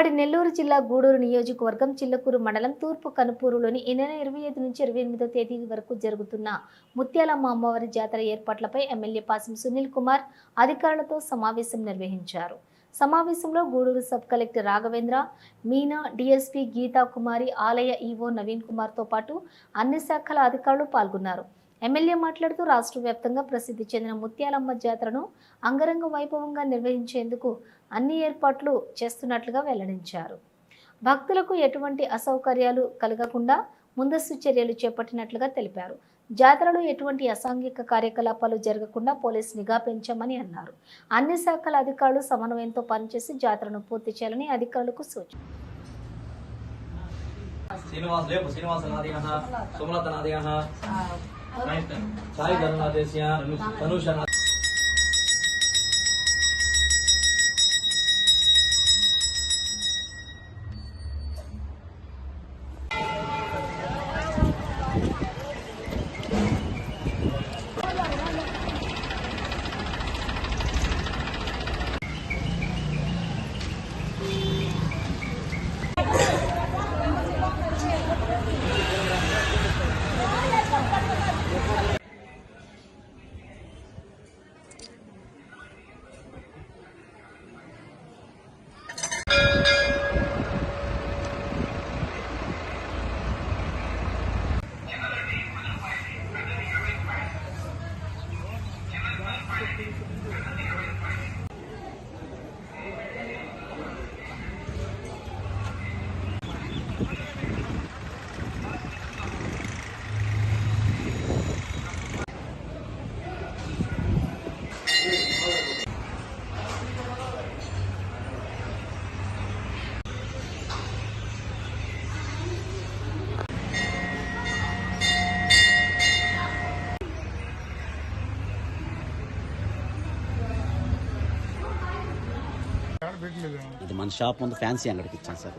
ఉమ్మడి నెల్లూరు జిల్లా గూడూరు నియోజకవర్గం చిల్లకూరు మండలం తూర్పు కనుపూరులోని ఈ నెల 25 నుంచి 28వ తేదీ వరకు జరుగుతున్న ముత్యాలమ్మ అమ్మవారి జాతర ఏర్పాట్లపై ఎమ్మెల్యే పాసం సునీల్ కుమార్ అధికారులతో సమావేశం నిర్వహించారు. సమావేశంలో Gudur sub collector Raghavendra, Meena, DSP Geeta Kumari, ఆలయ ఈవో నవీన్ కుమార్తో పాటు అన్ని శాఖల అధికారులు పాల్గొన్నారు. ఎమ్మెల్యే మాట్లాడుతూ రాష్ట్ర వ్యాప్తంగా ప్రసిద్ధి చెందిన ముత్యాలమ్మ జాతరను అంగరంగ వైభవంగా నిర్వహించేందుకు అన్ని ఏర్పాట్లు చేస్తున్నట్లుగా వెల్లడించారు. భక్తులకు ఎటువంటి అసౌకర్యాలు కలగకుండా ముందస్తు చర్యలు చేపట్టినట్లుగా తెలిపారు. జాతరలో ఎటువంటి అసాంఘిక కార్యకలాపాలు జరగకుండా పోలీసు నిఘా పెంచామని అన్నారు. అన్ని శాఖల అధికారులు సమన్వయంతో పనిచేసి జాతరను పూర్తి చేయాలని అధికారులకు సూచించారు. ఇది మన షాప్ ముందు ఫ్యాన్సీ అంగడికి ఇచ్చాను సార్.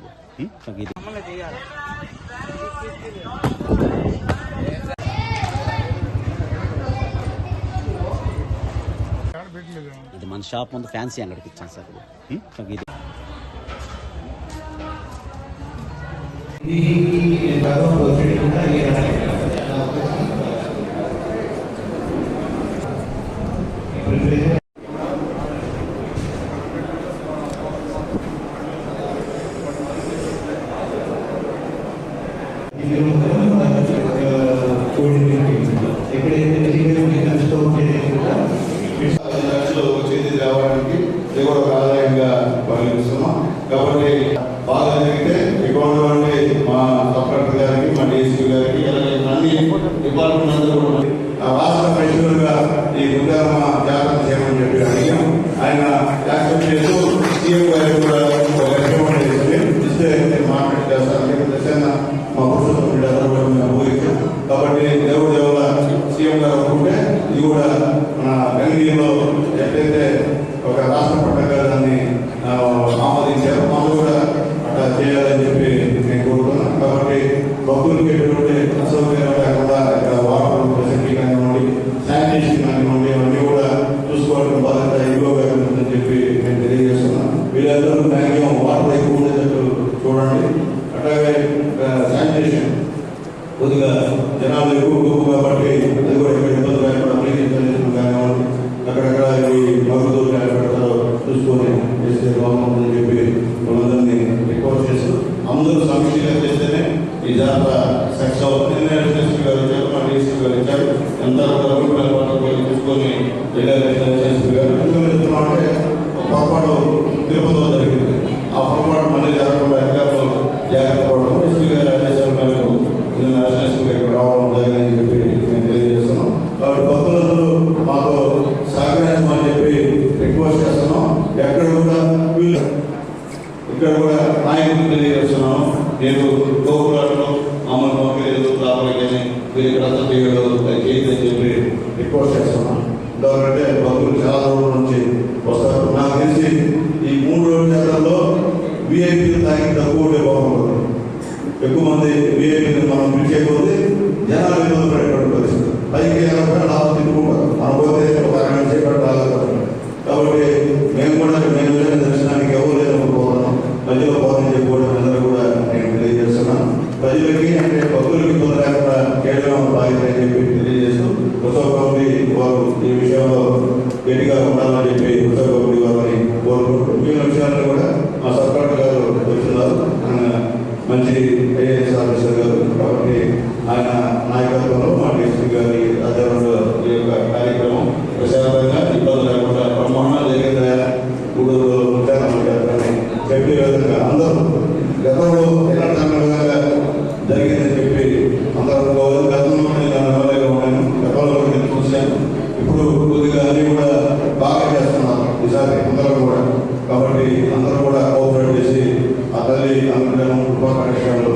ఇది మన షాప్ ముందు ఫ్యాన్సీ అంగడికి ఇచ్చాను సార్. వచ్చేది రావడానికి ఇది కూడా ఒక ఆదాయంగా పరిగణిస్తున్నాం. కాబట్టి బాగా జరిగితే అకౌంట్ అంటే మా సబ్ కలెక్టర్ గారికి, మా డిఎస్పీ గారికి, అన్ని డిపార్ట్మెంట్ అందరూ కూడా రాష్ట్ర ప్రెసిడెంట్గా ఈ ముత్యాలమ్మ జాతర చేయమని చెప్పి అడిగాం. ఆయన యాక్సెప్ట్ చేస్తూ సీఎం గారికి కూడా ఒక అకౌంట్ ఇస్తే మాట్లాడి చేస్తాను మా పురుషులు ఊహించాం. కాబట్టి దేవుడు దేవుల సీఎం గారు అనుకుంటే ఇది కూడా మన గంగీలో ఎట్లయితే ఒక రాష్ట్ర పండుగ దాన్ని ఆమోదించారు, మనం కూడా అట్లా చేయాలని చెప్పి నేను కోరుతున్నాను. కాబట్టి భక్తులకి ఎటువంటి అసౌకర్యం లేకుండా ఇక్కడ వాటర్ ఫెసిలిటీ కానివ్వండి, శానిటేషన్ కానివ్వండి, అన్నీ కూడా చూసుకోవడం బాధ్యత ఇంకో ఉందని చెప్పి నేను తెలియజేస్తున్నాను. వీళ్ళందరూ మ్యాక్సిమం వాటర్ ఎక్కువ ఉండేటట్టు చూడండి. అట్లాగే శానిటేషన్ కొద్దిగా జనాలు ఎక్కువ కాబట్టి అది కూడా ఇక్కడ ఇబ్బంది లేకుండా కానివ్వండి, అక్కడక్కడ మరుగుదూరు పెడతారో చూసుకొని చేస్తే బాగుంటుందని చెప్పి వాళ్ళందరినీ రిక్వెస్ట్ చేస్తూ అందరూ సమీక్షగా చేస్తేనే ఈ జాతర సక్సెస్ అవుతుంది. డిఎస్పీ గారు ఇచ్చారు, మా డిఎస్పీ గారు ఇచ్చారు, ఎంత చూసుకొని డిఎస్పీ గారు చెప్తున్నామంటే పొరపాటు తిరుపతిలో జరిగింది. ఆ పొరపాటు మళ్ళీ జరగకుండా అధికారులు జాగ్రత్త పడడం, ఎస్పీ గారి ఆదేశాల మేరకు ఇక్కడ రావడం జరిగిందని చెప్పి మేము తెలియజేస్తున్నాం. కాబట్టి భక్తులందరూ మాకు సహకరించమని చెప్పి రిక్వెస్ట్ చేస్తున్నాం. ఎక్కడ కూడా ఇక్కడ కూడా నాయకులు తెలియజేస్తున్నాను. నేను గోకులాట్లో అమలు పంపలేదు లోపలికి మీరు ఇక్కడ చేయదని చెప్పి రిక్వెస్ట్ చేస్తున్నాను. ఎందుకంటే భక్తులు చాలా దూరం నుంచి వస్తారు. నాకు తెలిసి ఈ 3 రోజుల జాతరలో విఐపీలు తాగి తక్కువ బాగుంటుంది. ఎక్కువ మంది విఐపీలు మనం పిలిచేయకపోతే జనాలు ఇబ్బంది పడేటువంటి పరిస్థితి. పైకి లాభం తిట్టుకుంటారు, మనం పోతే ఒక 2 సేపటి రాగలుగుతారు. కాబట్టి మేము కూడా మేము దర్శనానికి ఎవరు లేనప్పుడు పోతున్నాం, మధ్యలో ఈ విషయంలో గట్టిగా ఉండాలని చెప్పి ఉత్తరగోపి వారిని కోరుకుంటూ మిగిలిన విషయాలను కూడా మా సబ్ కలెక్టర్ గారు చెప్తున్నారు. ఆయన మంచి ఐఏఎస్ ఆఫీసర్ గారు కాబట్టి ఆయన నాయకత్వంలో మా డిఎస్పీ గారి ఆధ్వర్యంలో ఈ యొక్క కార్యక్రమం ప్రశాంతంగా ఇబ్బంది లేకుండా బ్రహ్మాండంగా జరిగిందా గూడూరు ముత్యాలమ్మ జాతరని చెప్పే విధంగా అందరూ గతంలో విధంగా జరిగిందని చెప్పి అందరూ గతంలో నేను ఎమ్మెల్యేగా ఉన్నాను, గతంలో నేను చూశాను. ఇప్పుడు కొద్దిగా అన్నీ కూడా బాగా చేస్తున్నారు ఈసారి అందరూ కూడా. కాబట్టి అందరూ కూడా కోఆపరేట్ చేసి ఆ తల్లి అనుగ్రహం కృపా కార్యక్రమాలు